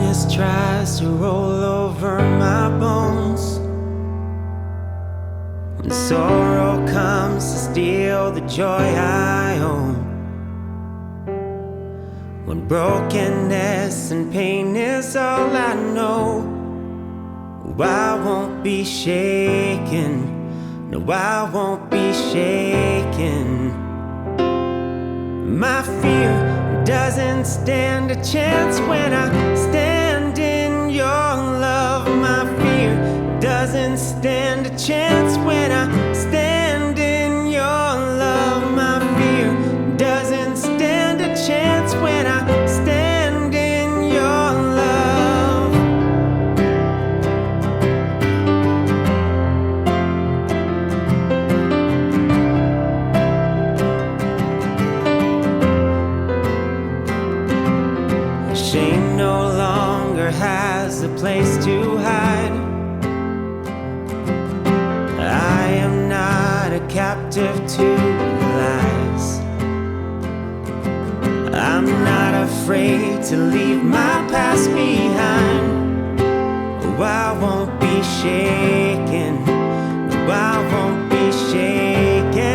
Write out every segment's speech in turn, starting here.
darkness tries to roll over my bones, when sorrow comes to steal the joy I own, when brokenness and pain is all I know, I won't be shaken. No, I won't be shaken. My fear doesn't stand a chance when I stand in your love. My fear doesn't stand a chance when I stand in your love. My fear doesn't stand a chance when I stand in your love. Shame no longer has a place to hide. I am not a captive to lies. I'm not afraid to leave my past behind. Oh, I won't be shaken. No, I won't be shaken.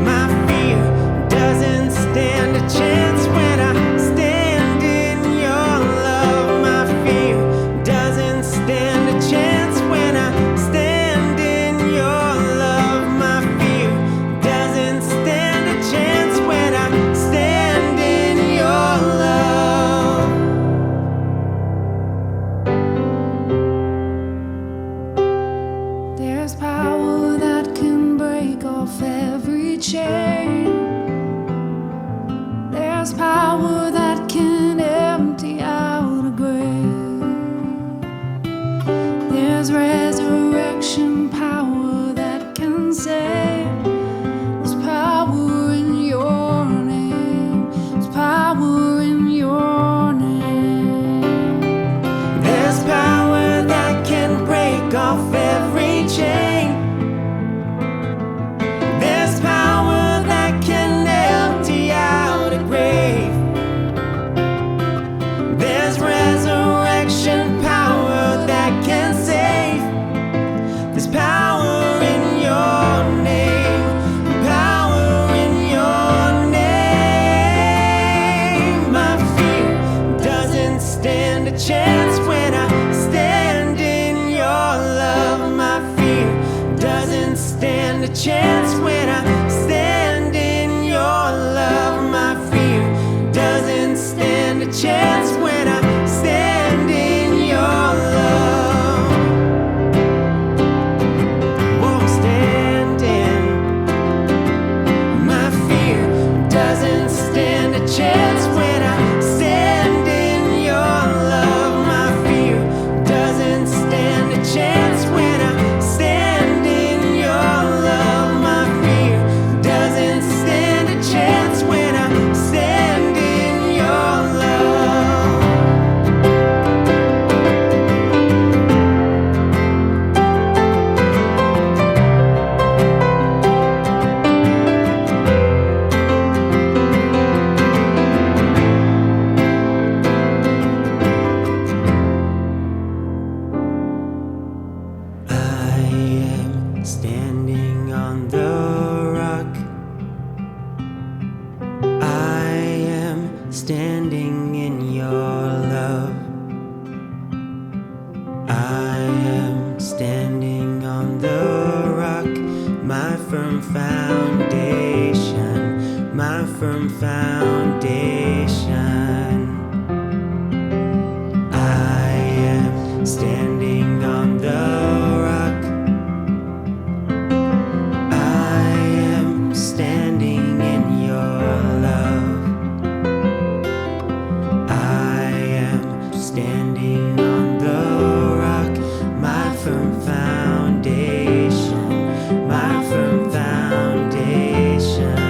My fear doesn't stand a chance when I stand in your love. My fear doesn't stand a chance when I stand in your love. My fear doesn't stand a chance when I stand in your love. There's power that can break off every chain. There's power that can empty out a grave. There's resurrection power that can save. There's power in your name. There's power in your name. There's power that can break off every chain. There's power that can empty out a grave. There's resurrection power that can save. There's power in your name. Power in your name. My fear doesn't stand a chance when I stand in your love. My fear doesn't stand a chance when I stand in your love. My fear doesn't stand a chance when I stand in your love. Won't stand in. My fear doesn't stand a chance when I stand in your love. My fear doesn't stand a chance when I stand in your love. My fear doesn't stand a chance when I stand in your love. I am standing on the rock. I am standing in your love. I am standing on the rock, my firm foundation, my firm foundation. I am standing on the rock. I am standing in your love. I am standing on the rock, my firm foundation, my firm foundation.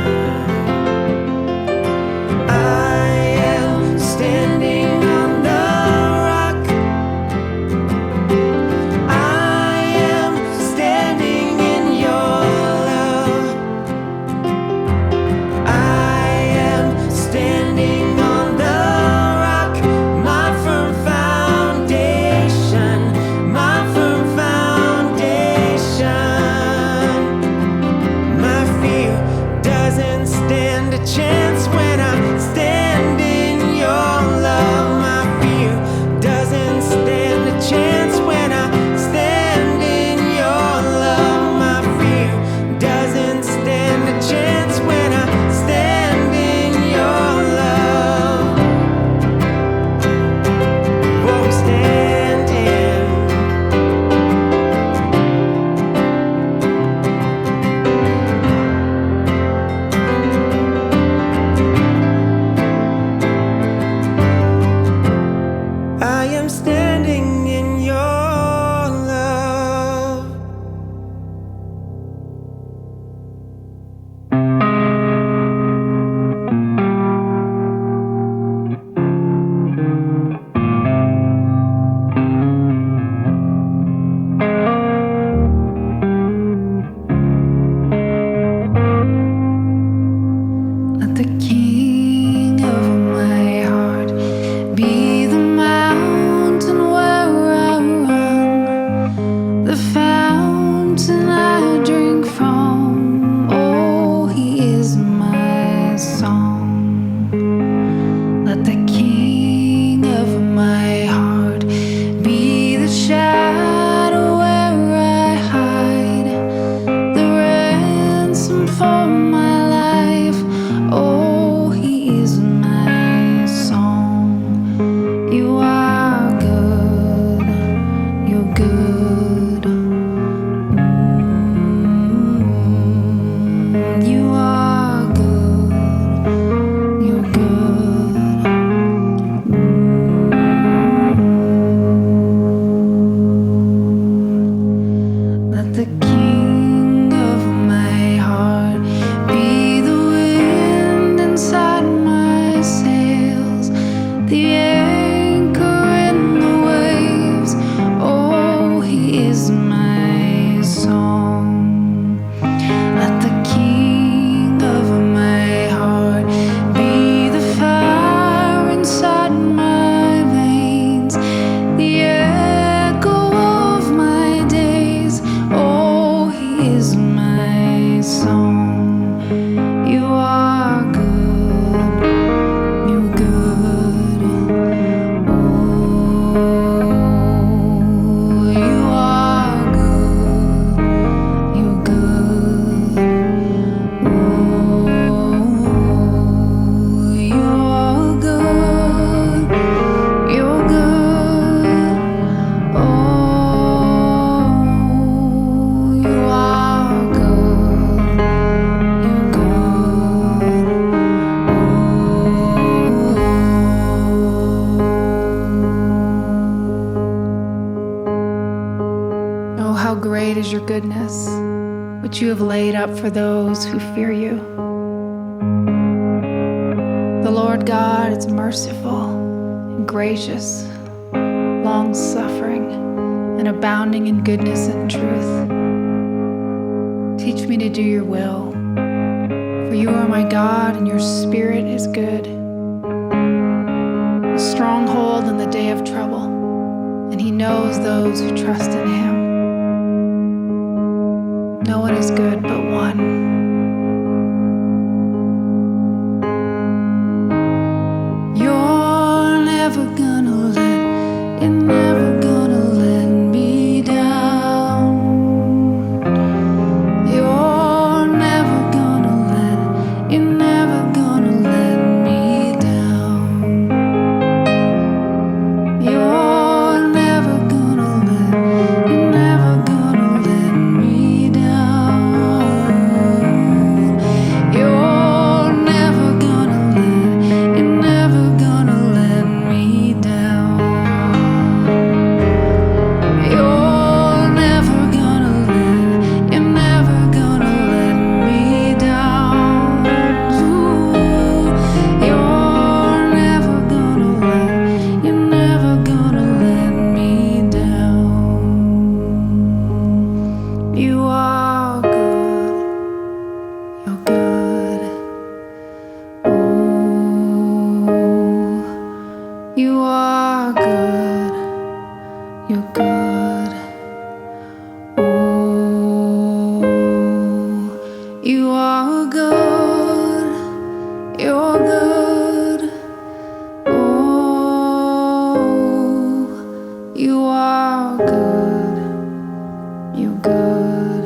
I am standing in your love. Let the king of my heart be the mountain where I run, the fountain I drink from. Oh, he is my song. Let the king of my heart be the shadow where I hide, the ransom for my life. Oh, he is my song. You are good, you're good. You are good, you're good. Let the king of my heart be the wind inside my sails, the anchor in the waves. Oh, he is my song. Let the king of my heart be the fire inside my veins, the echo of my days. Oh, he is my song. You are good, you're good. Oh, you are good, you're good. Oh, you are good, you're good. Oh, you are good, you're good. Oh, how great is your goodness, which you have laid up for those who fear you. The Lord God is merciful and gracious, long-suffering, and abounding in goodness and truth. Teach me to do your will, for you are my God, and your spirit is good. A stronghold in the day of trouble, and he knows those who trust in him. No one is good but one. You're never gonna let me down. You're never gonna let me down. You're never gonna let me down. You're never gonna let me down. You're never gonna let me down. Ooh, you're never gonna let me down. You are good, you're good. Ooh, you are good, you're good. Ooh, you are good, you're good. Ooh, you are good, you're good.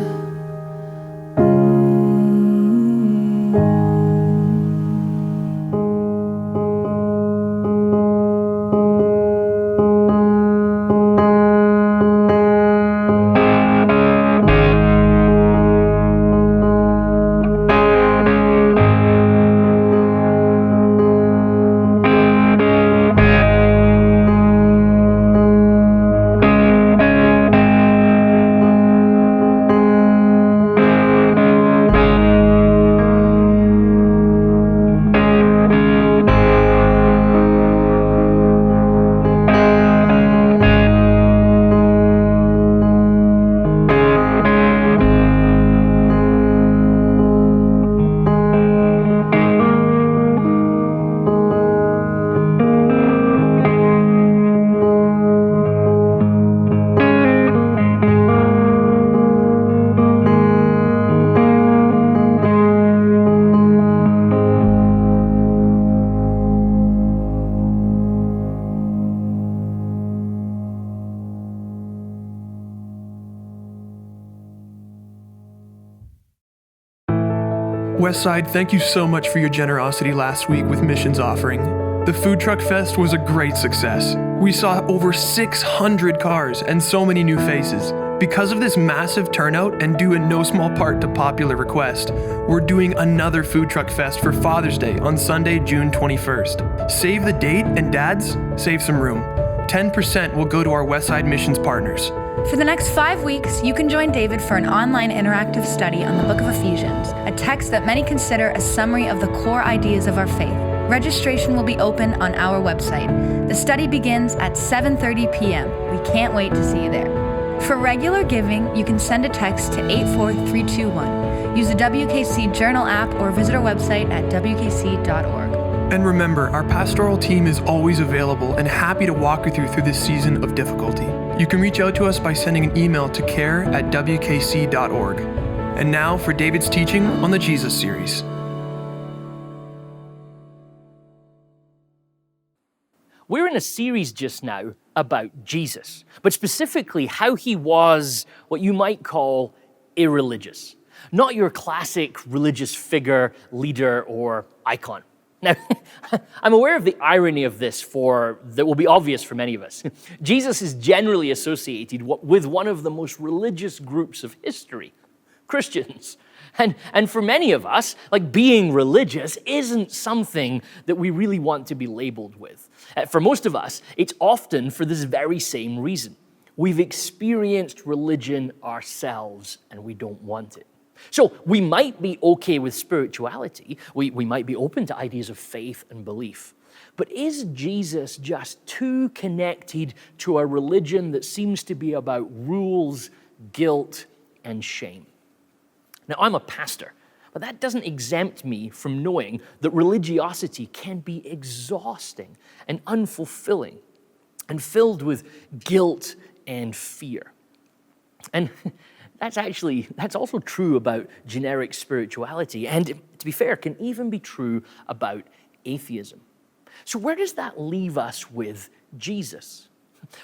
Westside, thank you so much for your generosity last week with missions offering. The Food Truck Fest was a great success. We saw over 600 cars and so many new faces. Because of this massive turnout and due in no small part to popular request, we're doing another Food Truck Fest for Father's Day on Sunday, June 21st. Save the date and dads, save some room. 10% will go to our Westside missions partners. For the next 5 weeks, you can join David for an online interactive study on the book of Ephesians, a text that many consider a summary of the core ideas of our faith. Registration will be open on our website. The study begins at 7:30 p.m. We can't wait to see you there. For regular giving, you can send a text to 84321. Use the WKC Journal app or visit our website at wkc.org. And remember, our pastoral team is always available and happy to walk with you through this season of difficulty. You can reach out to us by sending an email to care@wkc.org. And now for David's teaching on the Jesus series. We're in a series just now about Jesus, but specifically how he was what you might call irreligious. Not your classic religious figure, leader, or icon. Now, I'm aware of the irony of this that will be obvious for many of us. Jesus is generally associated with one of the most religious groups of history, Christians. And for many of us, like being religious isn't something that we really want to be labeled with. For most of us, it's often for this very same reason. We've experienced religion ourselves and we don't want it. So we might be okay with spirituality. We might be open to ideas of faith and belief. But is Jesus just too connected to a religion that seems to be about rules, guilt, and shame? Now, I'm a pastor, but that doesn't exempt me from knowing that religiosity can be exhausting and unfulfilling and filled with guilt and fear. And that's also true about generic spirituality, and to be fair, can even be true about atheism. So where does that leave us with Jesus?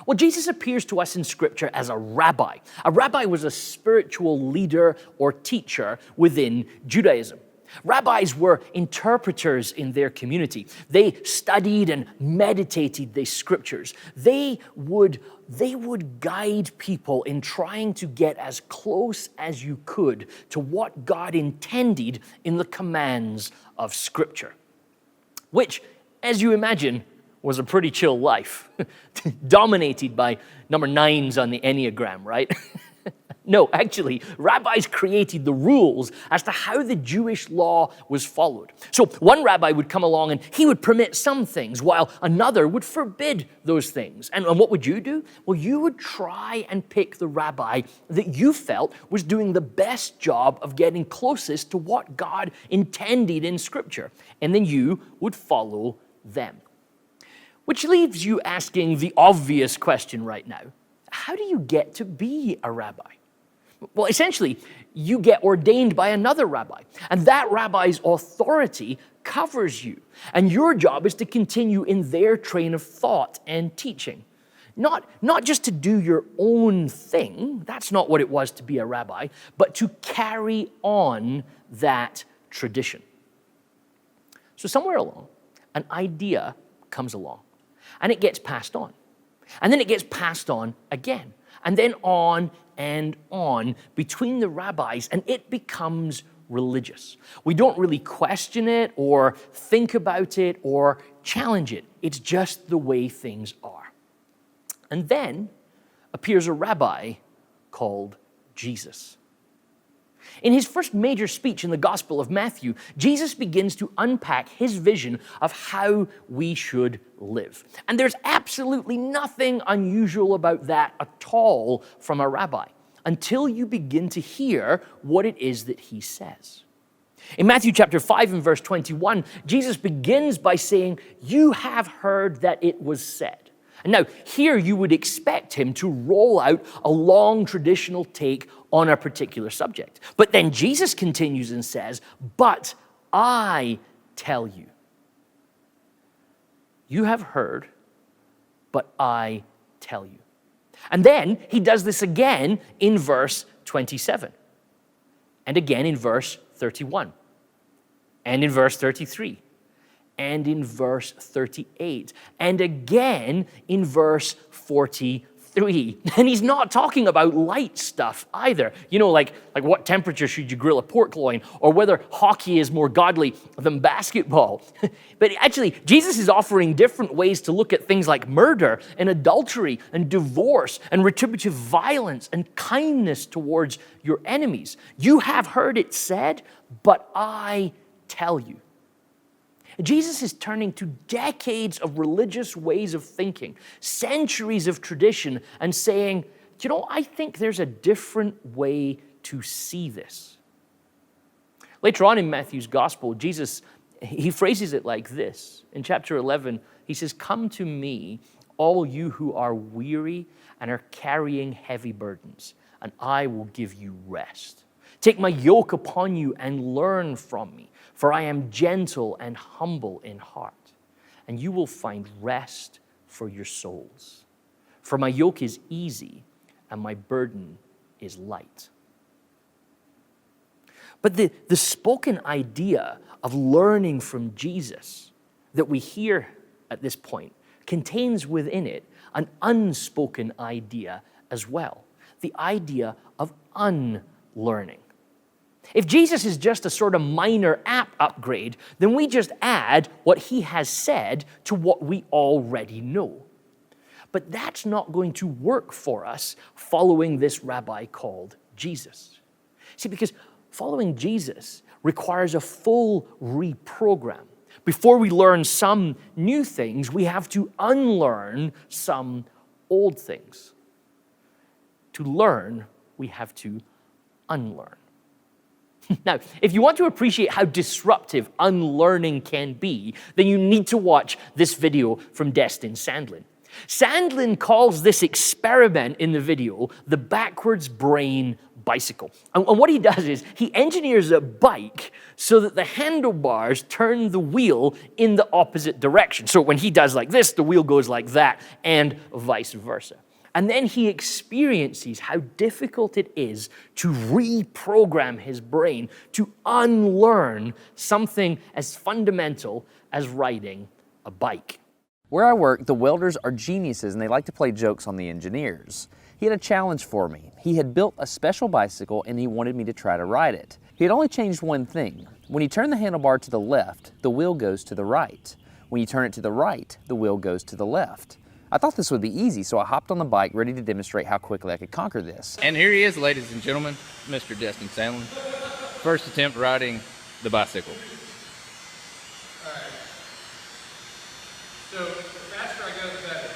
Well, Jesus appears to us in Scripture as a rabbi. A rabbi was a spiritual leader or teacher within Judaism. Rabbis were interpreters in their community. They studied and meditated the Scriptures. They would guide people in trying to get as close as you could to what God intended in the commands of Scripture, which, as you imagine, was a pretty chill life, dominated by number 9s on the Enneagram, right? No, actually, rabbis created the rules as to how the Jewish law was followed. So one rabbi would come along and he would permit some things, while another would forbid those things. And what would you do? Well, you would try and pick the rabbi that you felt was doing the best job of getting closest to what God intended in Scripture. And then you would follow them. Which leaves you asking the obvious question right now. How do you get to be a rabbi? Well, essentially, you get ordained by another rabbi, and that rabbi's authority covers you, and your job is to continue in their train of thought and teaching. Not just to do your own thing, that's not what it was to be a rabbi, but to carry on that tradition. So somewhere along, an idea comes along, and it gets passed on. And then it gets passed on again, and then on and on between the rabbis, and it becomes religious. We don't really question it or think about it or challenge it. It's just the way things are. And then appears a rabbi called Jesus. In his first major speech in the Gospel of Matthew, Jesus begins to unpack his vision of how we should live. And there's absolutely nothing unusual about that at all from a rabbi, until you begin to hear what it is that he says. In Matthew chapter 5 and verse 21, Jesus begins by saying, "You have heard that it was said." And now, here you would expect him to roll out a long traditional take on a particular subject. But then Jesus continues and says, "But I tell you." You have heard, but I tell you. And then he does this again in verse 27, and again in verse 31. and in verse 33, and in verse 38, and again in verse 43. And he's not talking about light stuff either. You know, like what temperature should you grill a pork loin, or whether hockey is more godly than basketball. But actually, Jesus is offering different ways to look at things like murder and adultery and divorce and retributive violence and kindness towards your enemies. You have heard it said, but I tell you. Jesus is turning to decades of religious ways of thinking, centuries of tradition, and saying, you know, I think there's a different way to see this. Later on in Matthew's gospel, Jesus, he phrases it like this. In chapter 11, he says, "Come to me, all you who are weary and are carrying heavy burdens, and I will give you rest. Take my yoke upon you and learn from me, for I am gentle and humble in heart, and you will find rest for your souls. For my yoke is easy and my burden is light." But the spoken idea of learning from Jesus that we hear at this point contains within it an unspoken idea as well, the idea of unlearning. If Jesus is just a sort of minor app upgrade, then we just add what he has said to what we already know. But that's not going to work for us following this rabbi called Jesus. See, because following Jesus requires a full reprogram. Before we learn some new things, we have to unlearn some old things. To learn, we have to unlearn. Now, if you want to appreciate how disruptive unlearning can be, then you need to watch this video from Destin Sandlin. Sandlin calls this experiment in the video the backwards brain bicycle. And what he does is he engineers a bike so that the handlebars turn the wheel in the opposite direction. So when he does like this, the wheel goes like that, and vice versa. And then he experiences how difficult it is to reprogram his brain, to unlearn something as fundamental as riding a bike. Where I work, the welders are geniuses and they like to play jokes on the engineers. He had a challenge for me. He had built a special bicycle and he wanted me to try to ride it. He had only changed one thing. When you turn the handlebar to the left, the wheel goes to the right. When you turn it to the right, the wheel goes to the left. I thought this would be easy, so I hopped on the bike ready to demonstrate how quickly I could conquer this. And here he is, ladies and gentlemen, Mr. Destin Sandlin. First attempt riding the bicycle. All right. So the faster I go, the better.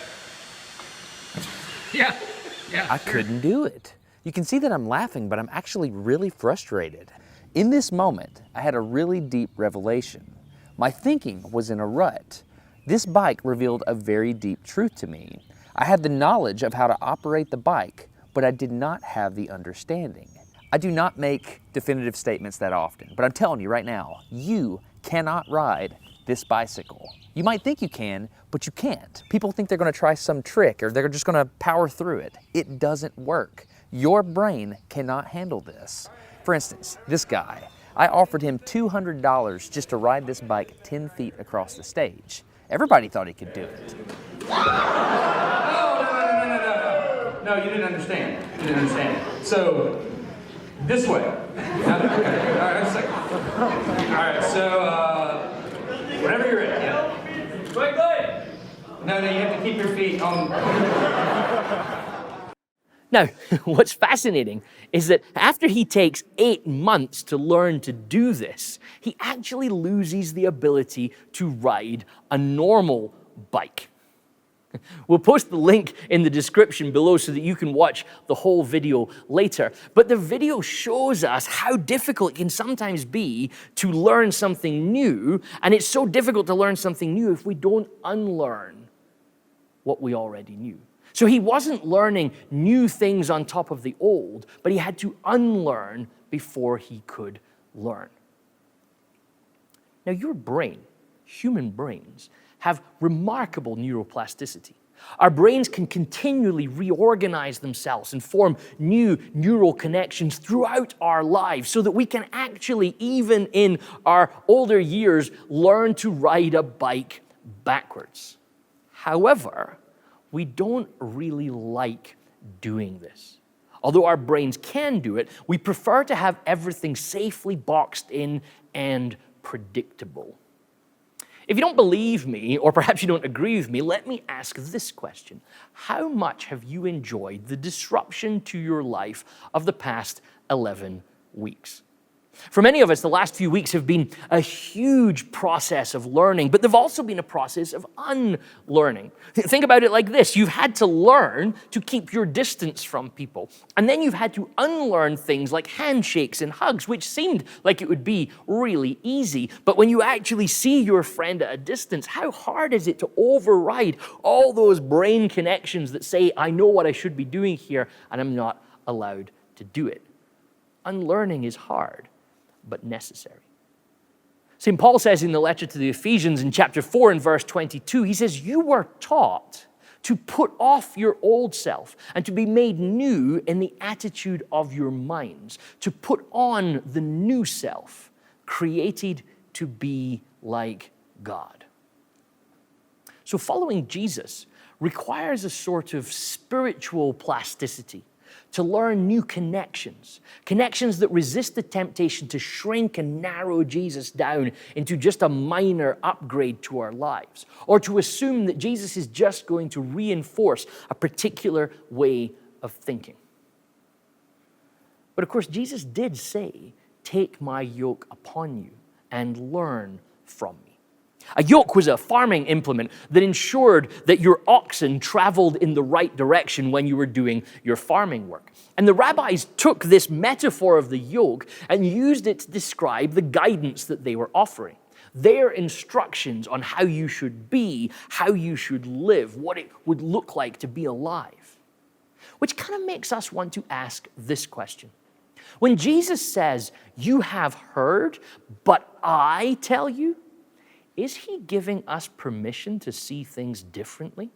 Yeah. I couldn't do it. You can see that I'm laughing, but I'm actually really frustrated. In this moment, I had a really deep revelation. My thinking was in a rut. This bike revealed a very deep truth to me. I had the knowledge of how to operate the bike, but I did not have the understanding. I do not make definitive statements that often, but I'm telling you right now, you cannot ride this bicycle. You might think you can, but you can't. People think they're gonna try some trick or they're just gonna power through it. It doesn't work. Your brain cannot handle this. For instance, this guy, I offered him $200 just to ride this bike 10 feet across the stage. Everybody thought he could do it. No, you didn't understand. So, this way. Okay, all right, just a second. All right, so, whenever you're ready. Yeah. Quickly! No, you have to keep your feet on. Now, what's fascinating is that after he takes 8 months to learn to do this, he actually loses the ability to ride a normal bike. We'll post the link in the description below so that you can watch the whole video later. But the video shows us how difficult it can sometimes be to learn something new, and it's so difficult to learn something new if we don't unlearn what we already knew. So he wasn't learning new things on top of the old, but he had to unlearn before he could learn. Now your brain, human brains, have remarkable neuroplasticity. Our brains can continually reorganize themselves and form new neural connections throughout our lives so that we can actually, even in our older years, learn to ride a bike backwards. However, we don't really like doing this. Although our brains can do it, we prefer to have everything safely boxed in and predictable. If you don't believe me, or perhaps you don't agree with me, let me ask this question. How much have you enjoyed the disruption to your life of the past 11 weeks? For many of us, the last few weeks have been a huge process of learning, but they've also been a process of unlearning. Think about it like this. You've had to learn to keep your distance from people, and then you've had to unlearn things like handshakes and hugs, which seemed like it would be really easy. But when you actually see your friend at a distance, how hard is it to override all those brain connections that say, I know what I should be doing here, and I'm not allowed to do it? Unlearning is hard, but necessary. St. Paul says in the letter to the Ephesians in chapter 4 and verse 22, he says, you were taught to put off your old self and to be made new in the attitude of your minds, to put on the new self, created to be like God. So following Jesus requires a sort of spiritual plasticity, to learn new connections that resist the temptation to shrink and narrow Jesus down into just a minor upgrade to our lives, or to assume that Jesus is just going to reinforce a particular way of thinking. But of course, Jesus did say, take my yoke upon you and learn from me. A yoke was a farming implement that ensured that your oxen traveled in the right direction when you were doing your farming work. And the rabbis took this metaphor of the yoke and used it to describe the guidance that they were offering. Their instructions on how you should be, how you should live, what it would look like to be alive. Which kind of makes us want to ask this question. When Jesus says, you have heard, but I tell you, is he giving us permission to see things differently?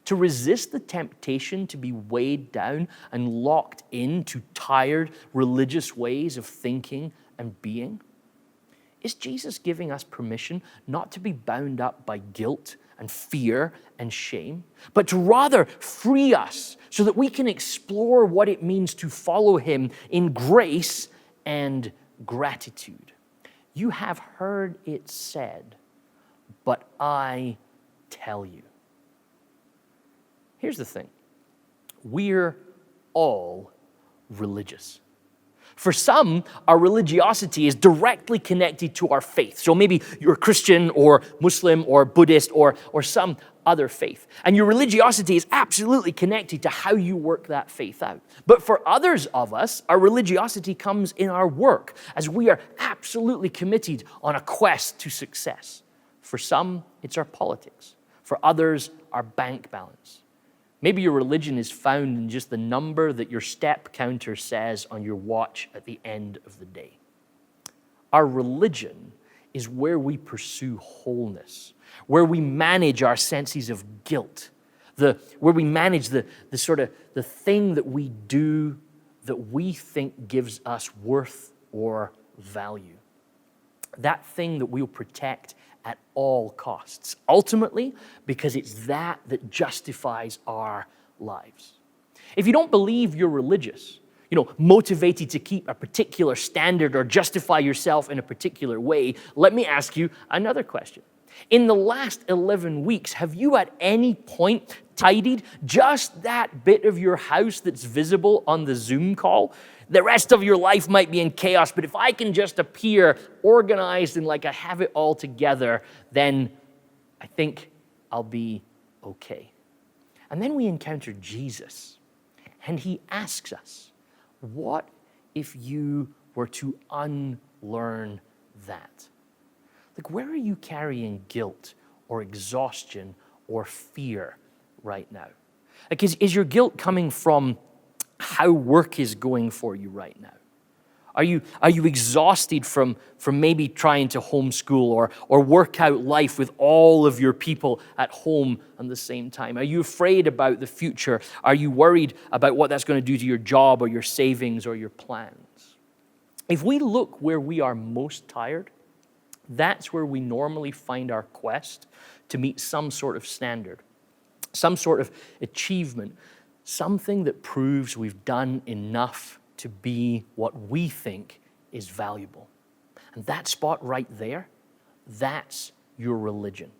To resist the temptation to be weighed down and locked into tired religious ways of thinking and being? Is Jesus giving us permission not to be bound up by guilt and fear and shame, but to rather free us so that we can explore what it means to follow him in grace and gratitude? You have heard it said, but I tell you. Here's the thing. We're all religious. For some, our religiosity is directly connected to our faith. So maybe you're Christian or Muslim or Buddhist or some other faith. And your religiosity is absolutely connected to how you work that faith out. But for others of us, our religiosity comes in our work as we are absolutely committed on a quest to success. For some, it's our politics. For others, our bank balance. Maybe your religion is found in just the number that your step counter says on your watch at the end of the day. Our religion is where we pursue wholeness, where we manage our senses of guilt, where we manage the thing that we do that we think gives us worth or value. That thing that we'll protect at all costs, ultimately because it's that justifies our lives. If you don't believe you're religious, motivated to keep a particular standard or justify yourself in a particular way, let me ask you another question. In the last 11 weeks, have you at any point tidied just that bit of your house that's visible on the Zoom call? The rest of your life might be in chaos, but if I can just appear organized and like I have it all together, then I think I'll be okay. And then we encounter Jesus, and he asks us, what if you were to unlearn that? Like, where are you carrying guilt or exhaustion or fear right now? Like, is your guilt coming from how work is going for you right now? Are you exhausted from maybe trying to homeschool or work out life with all of your people at home at the same time? Are you afraid about the future? Are you worried about what that's going to do to your job or your savings or your plans? If we look where we are most tired, that's where we normally find our quest to meet some sort of standard, some sort of achievement, something that proves we've done enough to be what we think is valuable. And that spot right there, that's your religion.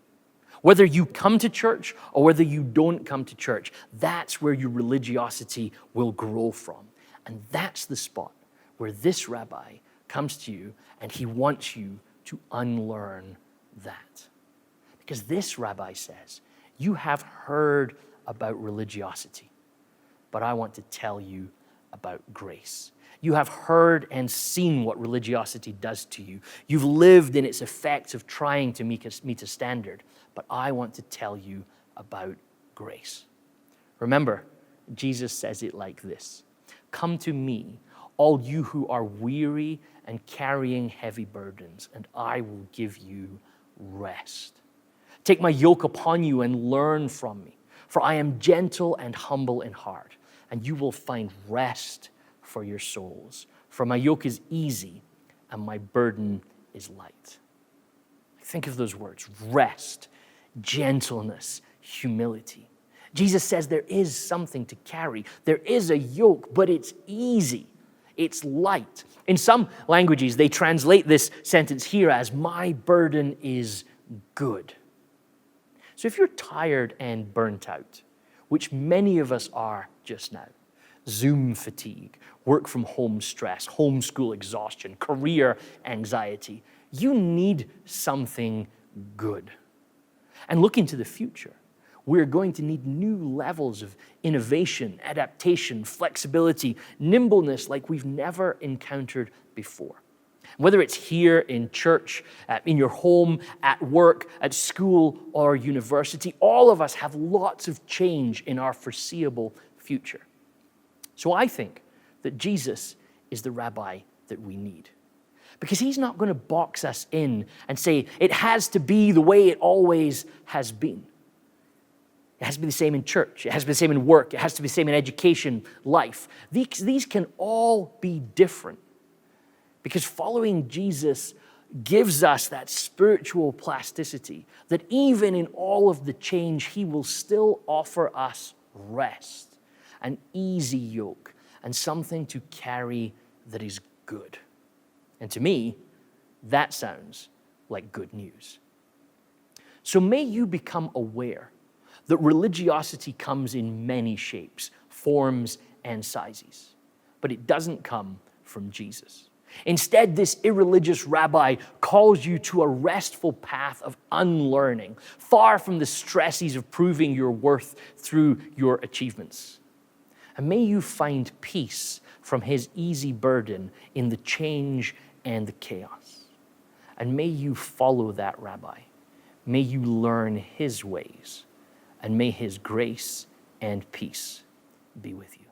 Whether you come to church or whether you don't come to church, that's where your religiosity will grow from. And that's the spot where this rabbi comes to you and he wants you to unlearn that. Because this rabbi says, you have heard about religiosity, but I want to tell you about grace. You have heard and seen what religiosity does to you. You've lived in its effects of trying to meet a standard, but I want to tell you about grace. Remember, Jesus says it like this: come to me, all you who are weary and carrying heavy burdens, and I will give you rest. Take my yoke upon you and learn from me, for I am gentle and humble in heart, and you will find rest for your souls. For my yoke is easy and my burden is light. Think of those words: rest, gentleness, humility. Jesus says there is something to carry. There is a yoke, but it's easy. It's light. In some languages, they translate this sentence here as, my burden is good. So if you're tired and burnt out, which many of us are just now, Zoom fatigue, work from home stress, homeschool exhaustion, career anxiety, you need something good. And looking to the future, we're going to need new levels of innovation, adaptation, flexibility, nimbleness like we've never encountered before. Whether it's here in church, in your home, at work, at school, or university, all of us have lots of change in our foreseeable future. So I think that Jesus is the rabbi that we need. Because he's not going to box us in and say, it has to be the way it always has been. It has to be the same in church. It has to be the same in work. It has to be the same in education, life. These can all be different. Because following Jesus gives us that spiritual plasticity that even in all of the change, he will still offer us rest, an easy yoke, and something to carry that is good. And to me, that sounds like good news. So may you become aware that religiosity comes in many shapes, forms, and sizes, but it doesn't come from Jesus. Instead, this irreligious rabbi calls you to a restful path of unlearning, far from the stresses of proving your worth through your achievements. And may you find peace from his easy burden in the change and the chaos. And may you follow that rabbi. May you learn his ways. And may his grace and peace be with you.